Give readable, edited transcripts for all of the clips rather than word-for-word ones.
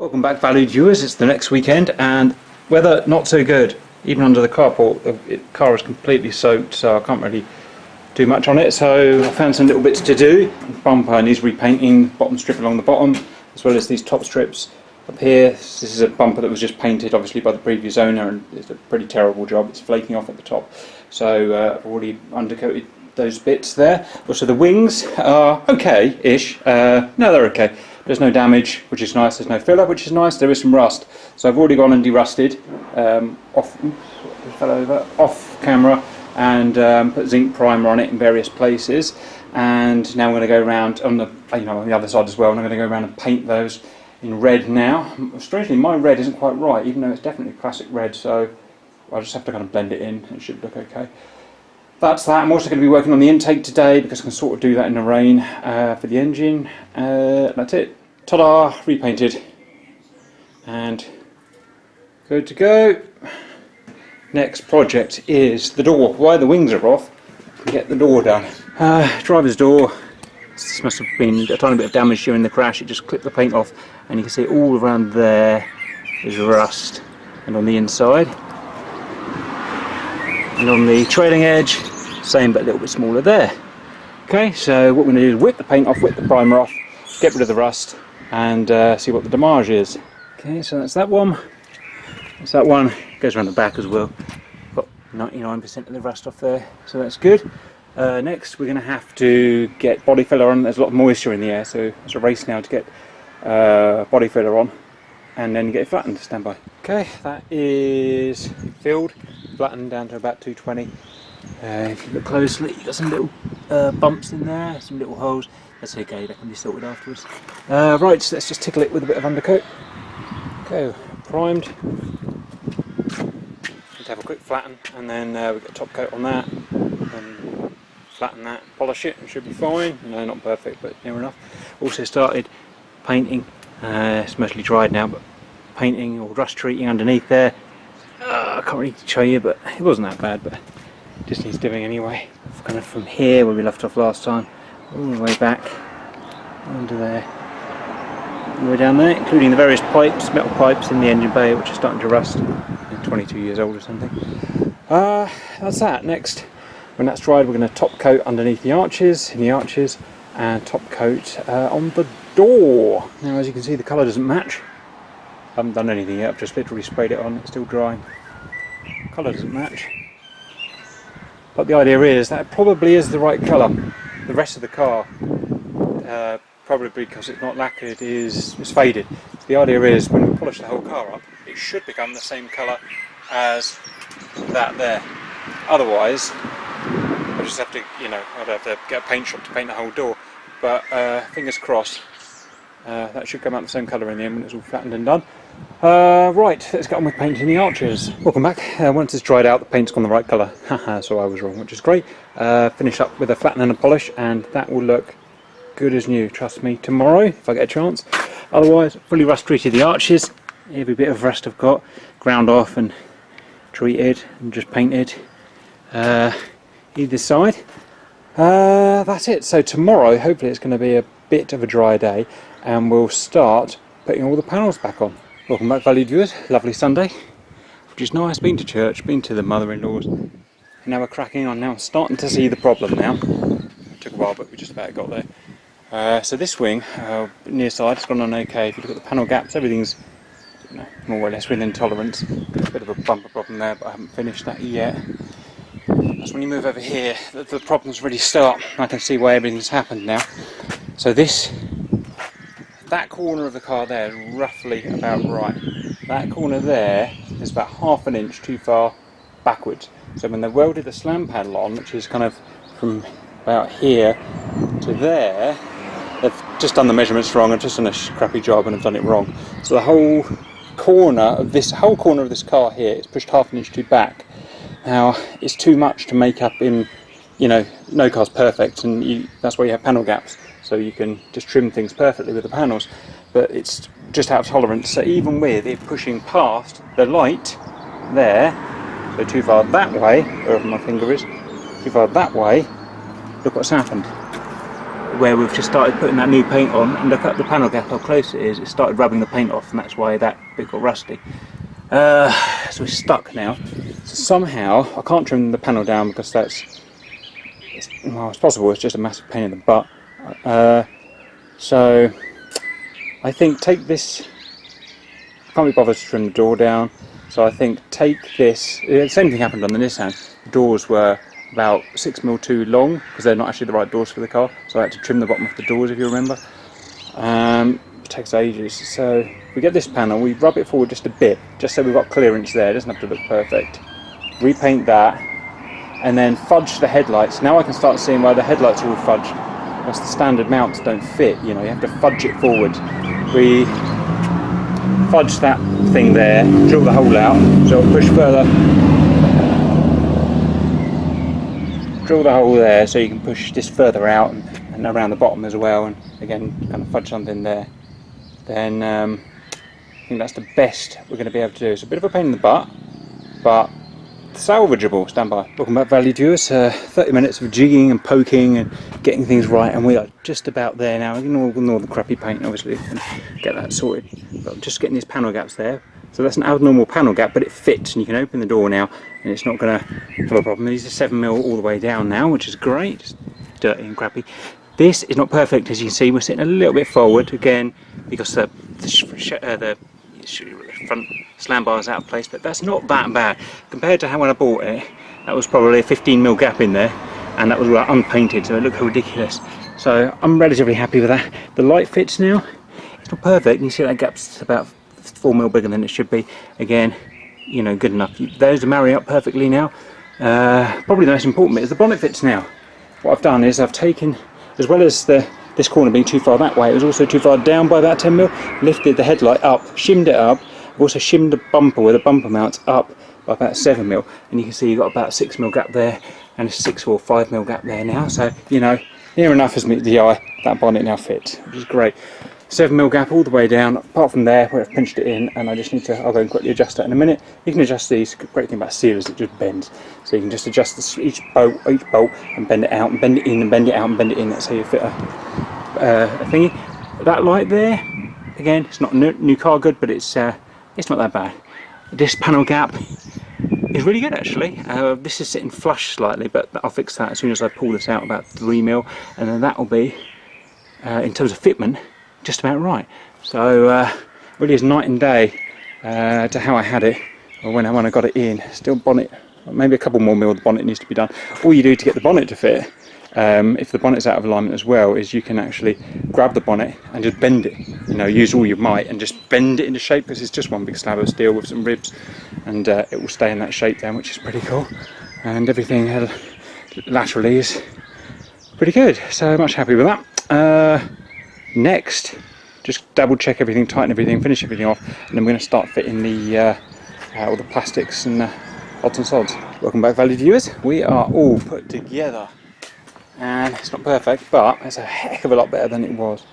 Welcome back, valued viewers. It's the next weekend and weather not so good. Even under the carport, the car is completely soaked, so I can't really do much on it. So I found some little bits to do. The bumper needs repainting, bottom strip along the bottom, as well as these top strips up here. This is a bumper that was just painted, obviously, by the previous owner, and it's a pretty terrible job. It's flaking off at the top. So I've already undercoated those bits there. Also, the wings are okay-ish. No, they're okay. There's no damage, which is nice. There's no filler, which is nice. There is some rust, so I've already gone and derusted off camera and put zinc primer on it in various places. And now I'm going to go around on the on the other side as well. And I'm going to go around and paint those in red now. Strangely, my red isn't quite right, even though it's definitely classic red. So I'll just have to kind of blend it in. It should look okay. That's that. I'm also going to be working on the intake today because I can sort of do that in the rain for the engine. That's it. Ta-da! Repainted. And good to go. Next project is the door. While the wings are off, get the door done. Driver's door. This must have been a tiny bit of damage during the crash. It just clipped the paint off, and you can see all around there is rust. And on the inside, and on the trailing edge, same but a little bit smaller there. Okay, so what we're going to do is whip the paint off, whip the primer off, get rid of the rust, and see what the damage is. Okay, so that's that one. That's that one. Goes around the back as well. Got 99% of the rust off there, so that's good. Next, we're going to have to get body filler on. There's a lot of moisture in the air, so it's a race now to get body filler on, and then get it flattened. Stand by. Okay, that is filled, flattened down to about 220. If you look closely, you've got some little bumps in there, some little holes. That's okay, that can be sorted afterwards. Right, so let's just tickle it with a bit of undercoat. Okay, primed. Just have a quick flatten, and then we've got a top coat on that, and flatten that, polish it, and should be fine. No, not perfect, but near enough. Also started painting. It's mostly dried now, but painting or rust treating underneath there. I can't really show you, but it wasn't that bad, but just needs doing anyway. Kind of from here where we left off last time, all the way back under there, all the way down there, including the various pipes, metal pipes in the engine bay, which are starting to rust. They're 22 years old or something. That's that. Next, when that's dried, we're going to top coat underneath the arches, and top coat on the door. Now, as you can see, the colour doesn't match. I haven't done anything yet. I've just literally sprayed it on. It's still drying. Colour doesn't match. But the idea is that it probably is the right colour. The rest of the car, probably because it's not lacquered, is faded. So the idea is when we polish the whole car up, it should become the same colour as that there. Otherwise, I just have to, I'd have to get a paint shop to paint the whole door. But fingers crossed, that should come out the same colour in the end when it's all flattened and done. Right, let's get on with painting the arches. Welcome back. Once it's dried out, the paint's gone the right colour. Haha, so I was wrong, which is great. Finish up with a flatten and a polish, and that will look good as new. Trust me, tomorrow, if I get a chance. Otherwise, fully rust treated the arches. Every bit of rust I've got ground off and treated and just painted either side. That's it. So tomorrow, hopefully, it's going to be a bit of a dry day, and we'll start putting all the panels back on. Welcome back, valued viewers. Lovely Sunday, which is nice. Been to church, been to the mother-in-law's. Now we're cracking on. Now starting to see the problem now. It took a while, but we just about got there. So this wing, near side, has gone on okay. If you look at the panel gaps, everything's more or less within tolerance. Got a bit of a bumper problem there, but I haven't finished that yet. That's when you move over here that the problems really start. I can see why everything's happened now. So that corner of the car there is roughly about right. That corner there is about ½ an inch too far backwards. So when they welded the slam panel on, which is kind of from about here to there, they've just done the measurements wrong and just done a crappy job and have done it wrong. So the whole corner of this car here is pushed ½ an inch too back. Now it's too much to make up in, no car's perfect, and that's why you have panel gaps. So you can just trim things perfectly with the panels, but it's just out of tolerance. So even with it pushing past the light there, so too far that way, wherever my finger is, too far that way, look what's happened. where we've just started putting that new paint on, and look at the panel gap, how close it is. It started rubbing the paint off, and that's why that bit got rusty. So we're stuck now. So somehow, I can't trim the panel down because well, it's possible, it's just a massive pain in the butt. So I think take this, I can't be bothered to trim the door down, so I think take this, the same thing happened on the Nissan. The doors were about 6mm too long because they're not actually the right doors for the car, so I had to trim the bottom of the doors, if you remember. It takes ages. So we get this panel, we rub it forward just a bit, just so we've got clearance there. It doesn't have to look perfect. Repaint that, and then fudge the headlights. Now I can start seeing why the headlights are all fudged, because the standard mounts don't fit. You know, you have to fudge it forward. We fudge that thing there, drill the hole out, so it'll push further. Drill the hole there so you can push this further out and around the bottom as well, and again kind of fudge something there. Then I think that's the best we're going to be able to do. It's a bit of a pain in the butt, but salvageable. Stand by. Welcome back, valued viewers. 30 minutes of jigging and poking and getting things right, and we are just about there now. Ignore the crappy paint, obviously, and get that sorted. But I'm just getting these panel gaps there. So that's an abnormal panel gap, but it fits, and you can open the door now, and it's not going to have a problem. These are 7mm all the way down now, which is great. Just dirty and crappy. This is not perfect, as you can see. We're sitting a little bit forward again because the front slam bar is out of place, but that's not that bad compared to how when I bought it. That was probably a 15mm gap in there, and that was unpainted, so it looked ridiculous. So I'm relatively happy with that. The light fits now. It's not perfect. You see that gap's about 4mm bigger than it should be. Again, you know, good enough. Those marry up perfectly now. Probably the most important bit is the bonnet fits now. What I've done is I've taken, as well as this corner being too far that way, it was also too far down by about 10mm, lifted the headlight up, shimmed it up. I've also shimmed the bumper where the bumper mounts up by about 7mm, and you can see you've got about a 6mm gap there and a 6 or 5mm gap there now. So, you know, near enough as meets the eye, that bonnet now fits, which is great. 7mm gap all the way down, apart from there where I've pinched it in, and I just need to, I'll go and quickly adjust that in a minute. You can adjust these. The great thing about steel is it just bends, so you can just adjust each bolt and bend it out and bend it in and bend it out and bend it in. That's how you fit a thingy. That light there, again, it's not new car good, but it's not that bad. This panel gap is really good actually. This is sitting flush slightly, but I'll fix that as soon as I pull this out about 3mm, and then that will be, in terms of fitment, just about right. So really is night and day to how I had it, or when I got it in. Still bonnet, maybe a couple more mil the bonnet needs to be done. All you do to get the bonnet to fit, if the bonnet's out of alignment as well, is you can actually grab the bonnet and just bend it. You know, use all your might and just bend it into shape, because it's just one big slab of steel with some ribs, and it will stay in that shape then, which is pretty cool. And everything laterally is pretty good, so much happy with that. Next, just double check everything, tighten everything, finish everything off, and then we're going to start fitting the all the plastics and odds and sods. Welcome back, valued viewers. We are all put together, and it's not perfect, but it's a heck of a lot better than it was.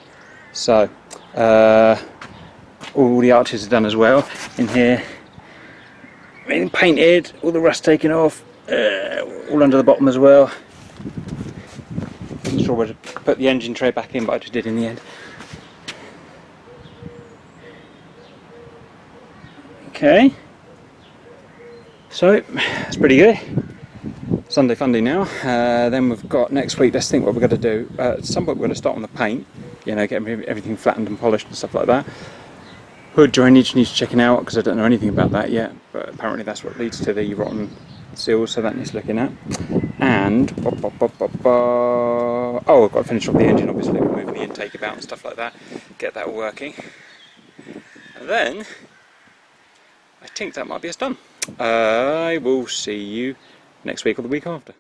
So all the arches are done as well in here, being painted, all the rust taken off, all under the bottom as well. I'm sure where to put the engine tray back in, but I just did in the end. Okay, so that's pretty good. Sunday funday now. Then we've got next week. Let's think what we're going to do. At some point we're going to start on the paint. You know, get everything flattened and polished and stuff like that. Hood drainage needs checking out because I don't know anything about that yet. But apparently that's what leads to the rotten seals, so that needs looking at. And oh, I've got to finish off the engine, obviously, moving the intake about and stuff like that, get that all working, and then I think that might be us done. I will see you next week or the week after.